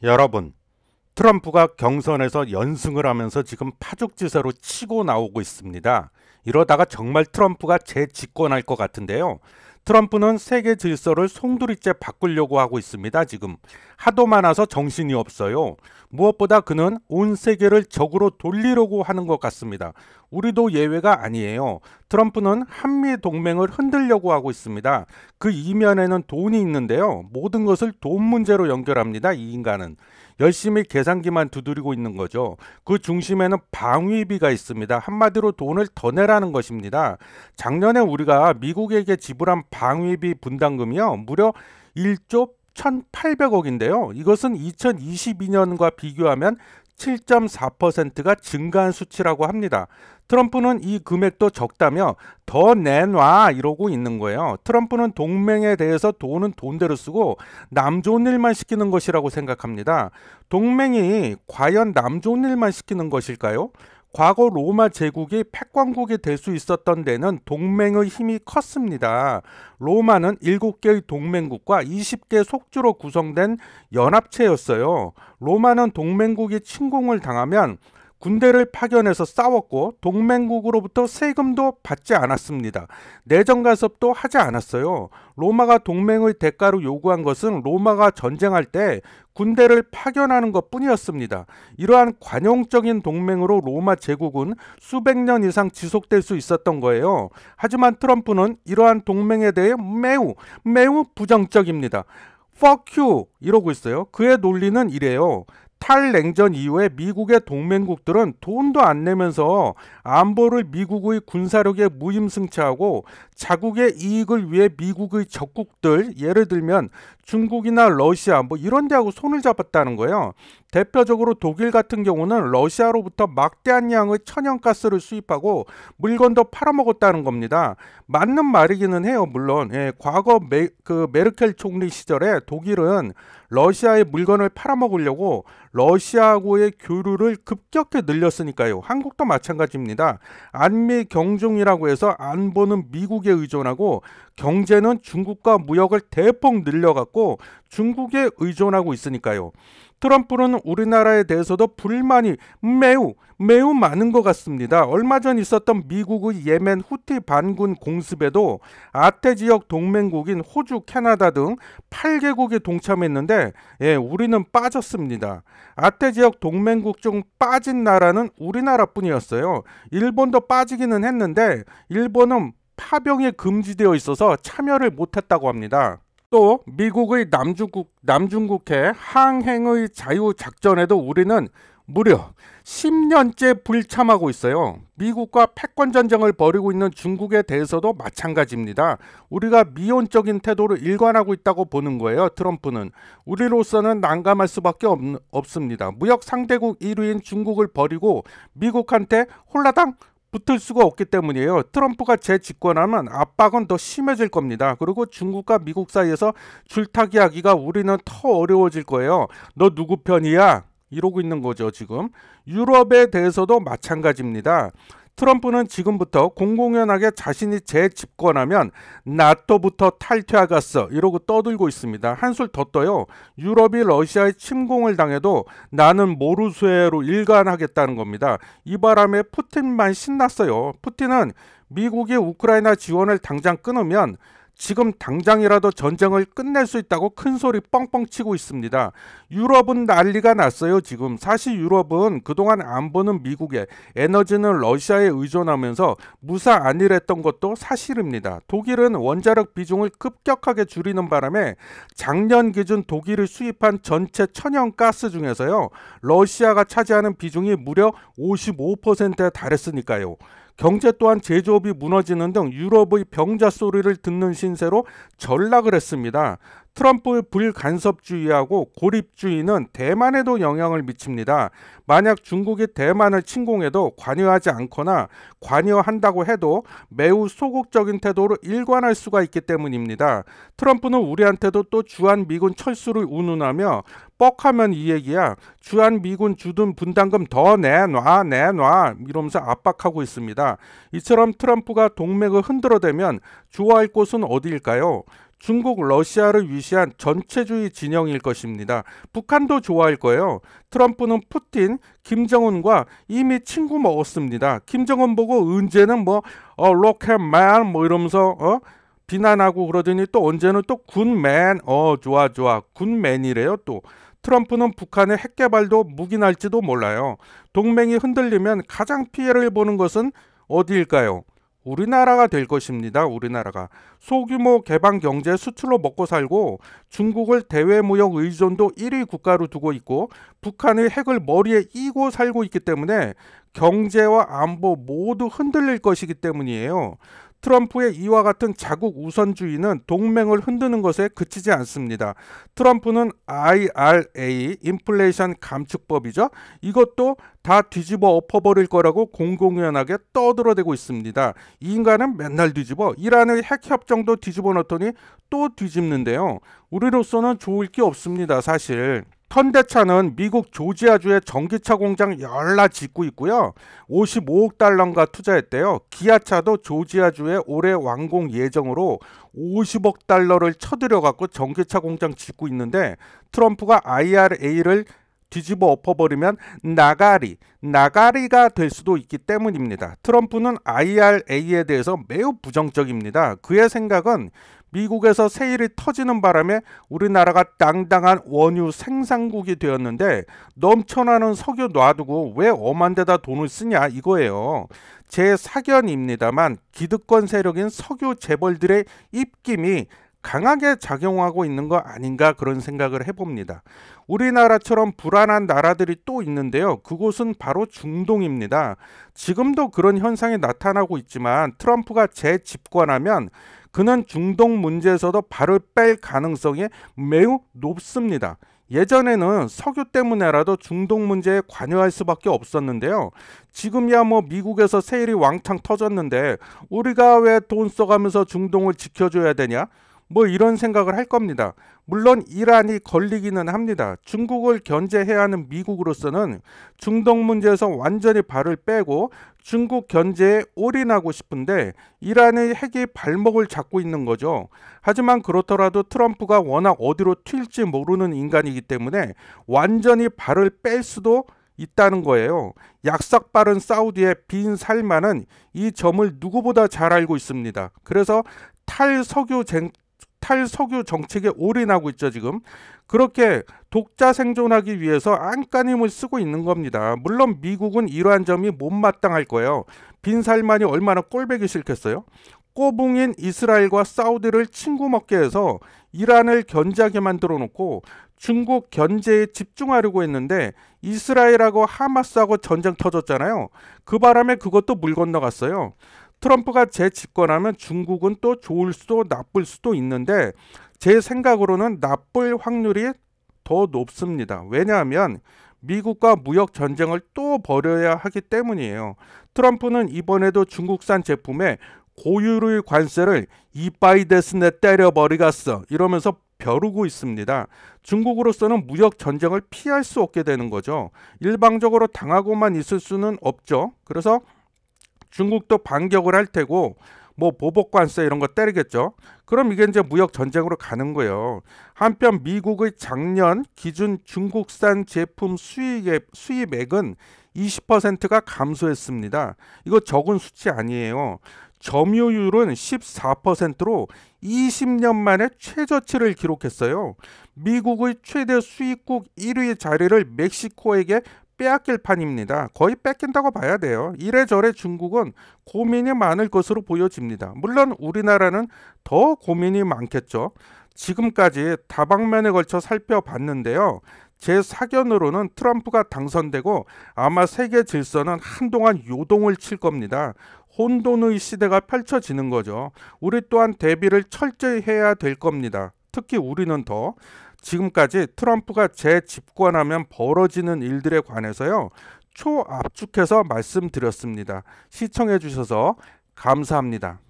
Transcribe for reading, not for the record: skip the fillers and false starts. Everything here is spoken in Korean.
여러분, 트럼프가 경선에서 연승을 하면서 지금 파죽지세로 치고 나오고 있습니다. 이러다가 정말 트럼프가 재집권할 것 같은데요. 트럼프는 세계 질서를 송두리째 바꾸려고 하고 있습니다. 지금 하도 많아서 정신이 없어요. 무엇보다 그는 온 세계를 적으로 돌리려고 하는 것 같습니다. 우리도 예외가 아니에요. 트럼프는 한미 동맹을 흔들려고 하고 있습니다. 그 이면에는 돈이 있는데요. 모든 것을 돈 문제로 연결합니다. 이 인간은. 열심히 계산기만 두드리고 있는 거죠. 그 중심에는 방위비가 있습니다. 한마디로 돈을 더 내라는 것입니다. 작년에 우리가 미국에게 지불한 방위비 분담금이요, 무려 1조 1,800억인데요. 이것은 2022년과 비교하면 7.4%가 증가한 수치라고 합니다. 트럼프는 이 금액도 적다며 더 내놔 이러고 있는 거예요. 트럼프는 동맹에 대해서 돈은 돈대로 쓰고 남 좋은 일만 시키는 것이라고 생각합니다. 동맹이 과연 남 좋은 일만 시키는 것일까요? 과거 로마 제국이 패권국이 될 수 있었던 데는 동맹의 힘이 컸습니다. 로마는 7개의 동맹국과 20개 속주로 구성된 연합체였어요. 로마는 동맹국이 침공을 당하면 군대를 파견해서 싸웠고 동맹국으로부터 세금도 받지 않았습니다. 내정 간섭도 하지 않았어요. 로마가 동맹의 대가로 요구한 것은 로마가 전쟁할 때 군대를 파견하는 것뿐이었습니다. 이러한 관용적인 동맹으로 로마 제국은 수백 년 이상 지속될 수 있었던 거예요. 하지만 트럼프는 이러한 동맹에 대해 매우 부정적입니다. Fuck you 이러고 있어요. 그의 논리는 이래요. 탈냉전 이후에 미국의 동맹국들은 돈도 안 내면서 안보를 미국의 군사력에 무임승차하고 자국의 이익을 위해 미국의 적국들, 예를 들면 중국이나 러시아 이런 데하고 손을 잡았다는 거예요. 대표적으로 독일 같은 경우는 러시아로부터 막대한 양의 천연가스를 수입하고 물건도 팔아먹었다는 겁니다. 맞는 말이기는 해요. 물론 과거 메르켈 총리 시절에 독일은 러시아의 물건을 팔아먹으려고 러시아하고의 교류를 급격히 늘렸으니까요. 한국도 마찬가지입니다. 안미 경중이라고 해서 안보는 미국에 의존하고 경제는 중국과 무역을 대폭 늘려갖고 중국에 의존하고 있으니까요. 트럼프는 우리나라에 대해서도 불만이 매우 많은 것 같습니다. 얼마 전 있었던 미국의 예멘 후티 반군 공습에도 아태 지역 동맹국인 호주, 캐나다 등 8개국이 동참했는데 우리는 빠졌습니다. 아태 지역 동맹국 중 빠진 나라는 우리나라뿐이었어요. 일본도 빠지기는 했는데 일본은 파병이 금지되어 있어서 참여를 못했다고 합니다. 또 미국의 남중국해 항행의 자유작전에도 우리는 무려 10년째 불참하고 있어요. 미국과 패권전쟁을 벌이고 있는 중국에 대해서도 마찬가지입니다. 우리가 미온적인 태도를 일관하고 있다고 보는 거예요. 트럼프는. 우리로서는 난감할 수밖에 없습니다. 무역 상대국 1위인 중국을 버리고 미국한테 홀라당 붙을 수가 없기 때문이에요. 트럼프가 재집권하면 압박은 더 심해질 겁니다. 그리고 중국과 미국 사이에서 줄타기 하기가 우리는 더 어려워질 거예요. 너 누구 편이야? 이러고 있는 거죠, 지금. 유럽에 대해서도 마찬가지입니다. 트럼프는 지금부터 공공연하게 자신이 재집권하면 나토부터 탈퇴하겠어 이러고 떠들고 있습니다. 한술 더 떠요. 유럽이 러시아의 침공을 당해도 나는 모르쇠로 일관하겠다는 겁니다. 이 바람에 푸틴만 신났어요. 푸틴은 미국이 우크라이나 지원을 당장 끊으면 지금 당장이라도 전쟁을 끝낼 수 있다고 큰 소리 뻥뻥 치고 있습니다. 유럽은 난리가 났어요. 지금 사실 유럽은 그동안 안보는 미국에, 에너지는 러시아에 의존하면서 무사 안일했던 것도 사실입니다. 독일은 원자력 비중을 급격하게 줄이는 바람에 작년 기준 독일이 수입한 전체 천연가스 중에서요, 러시아가 차지하는 비중이 무려 55%에 달했으니까요. 경제 또한 제조업이 무너지는 등 유럽의 병자 소리를 듣는 신세로 전락을 했습니다. 트럼프의 불간섭주의하고 고립주의는 대만에도 영향을 미칩니다. 만약 중국이 대만을 침공해도 관여하지 않거나 관여한다고 해도 매우 소극적인 태도로 일관할 수가 있기 때문입니다. 트럼프는 우리한테도 또 주한미군 철수를 운운하며 뻑하면 이 얘기야. 주한미군 주둔 분담금 더 내놔 이러면서 압박하고 있습니다. 이처럼 트럼프가 동맹을 흔들어대면 좋아할 곳은 어디일까요? 중국, 러시아를 위시한 전체주의 진영일 것입니다. 북한도 좋아할 거예요. 트럼프는 푸틴, 김정은과 이미 친구 먹었습니다. 김정은 보고 언제는 로켓맨 이러면서 비난하고 그러더니 또 언제는 또 굿맨, 좋아 굿맨이래요. 또 트럼프는 북한의 핵 개발도 묵인할지도 몰라요. 동맹이 흔들리면 가장 피해를 보는 것은 어디일까요? 우리나라가 될 것입니다. 우리나라가 소규모 개방 경제 수출로 먹고 살고 중국을 대외 무역 의존도 1위 국가로 두고 있고 북한의 핵을 머리에 이고 살고 있기 때문에 경제와 안보 모두 흔들릴 것이기 때문이에요. 트럼프의 이와 같은 자국 우선주의는 동맹을 흔드는 것에 그치지 않습니다. 트럼프는 IRA, 인플레이션 감축법이죠. 이것도 다 뒤집어 엎어버릴 거라고 공공연하게 떠들어대고 있습니다. 이 인간은 맨날 뒤집어. 이란의 핵협정도 뒤집어 놓더니 또 뒤집는데요. 우리로서는 좋을 게 없습니다. 사실. 현대차는 미국 조지아주에 전기차 공장 열라 짓고 있고요. 55억 달러가 투자했대요. 기아차도 조지아주에 올해 완공 예정으로 50억 달러를 쳐들여갖고 전기차 공장 짓고 있는데 트럼프가 IRA를 뒤집어 엎어버리면 나가리가 될 수도 있기 때문입니다. 트럼프는 IRA에 대해서 매우 부정적입니다. 그의 생각은 미국에서 세일이 터지는 바람에 우리나라가 당당한 원유 생산국이 되었는데 넘쳐나는 석유 놔두고 왜 엄한 데다 돈을 쓰냐 이거예요. 제 사견입니다만 기득권 세력인 석유 재벌들의 입김이 강하게 작용하고 있는 거 아닌가 그런 생각을 해봅니다. 우리나라처럼 불안한 나라들이 또 있는데요. 그곳은 바로 중동입니다. 지금도 그런 현상이 나타나고 있지만 트럼프가 재집권하면 그는 중동 문제에서도 발을 뺄 가능성이 매우 높습니다. 예전에는 석유 때문에라도 중동 문제에 관여할 수밖에 없었는데요. 지금이야 미국에서 세일이 왕창 터졌는데 우리가 왜 돈 써가면서 중동을 지켜줘야 되냐? 이런 생각을 할 겁니다. 물론 이란이 걸리기는 합니다. 중국을 견제해야 하는 미국으로서는 중동 문제에서 완전히 발을 빼고 중국 견제에 올인하고 싶은데 이란의 핵이 발목을 잡고 있는 거죠. 하지만 그렇더라도 트럼프가 워낙 어디로 튈지 모르는 인간이기 때문에 완전히 발을 뺄 수도 있다는 거예요. 약삭 빠른 사우디의 빈 살만은 이 점을 누구보다 잘 알고 있습니다. 그래서 탈석유 정책에 올인하고 있죠. 지금 그렇게 독자 생존하기 위해서 안간힘을 쓰고 있는 겁니다. 물론 미국은 이러한 점이 못마땅할 거예요. 빈살만이 얼마나 꼴보기 싫겠어요. 꼬붕인 이스라엘과 사우디를 친구 먹게 해서 이란을 견제하게 만들어 놓고 중국 견제에 집중하려고 했는데 이스라엘하고 하마스하고 전쟁 터졌잖아요. 그 바람에 그것도 물 건너갔어요. 트럼프가 재집권하면 중국은 또 좋을 수도 나쁠 수도 있는데 제 생각으로는 나쁠 확률이 더 높습니다. 왜냐하면 미국과 무역 전쟁을 또 벌여야 하기 때문이에요. 트럼프는 이번에도 중국산 제품에 고유의 관세를 이빠이 데스네 때려버리겠어 이러면서 벼르고 있습니다. 중국으로서는 무역 전쟁을 피할 수 없게 되는 거죠. 일방적으로 당하고만 있을 수는 없죠. 그래서 중국도 반격을 할 테고 보복관세 이런 거 때리겠죠. 그럼 이게 이제 무역 전쟁으로 가는 거예요. 한편 미국의 작년 기준 중국산 제품 수입액은 20%가 감소했습니다. 이거 적은 수치 아니에요. 점유율은 14%로 20년 만에 최저치를 기록했어요. 미국의 최대 수입국 1위 자리를 멕시코에게 빼앗길 판입니다. 거의 뺏긴다고 봐야 돼요. 이래저래 중국은 고민이 많을 것으로 보여집니다. 물론 우리나라는 더 고민이 많겠죠. 지금까지 다방면에 걸쳐 살펴봤는데요. 제 사견으로는 트럼프가 당선되고 아마 세계 질서는 한동안 요동을 칠 겁니다. 혼돈의 시대가 펼쳐지는 거죠. 우리 또한 대비를 철저히 해야 될 겁니다. 특히 우리는 더 지금까지 트럼프가 재집권하면 벌어지는 일들에 관해서요. 초압축해서 말씀드렸습니다. 시청해 주셔서 감사합니다.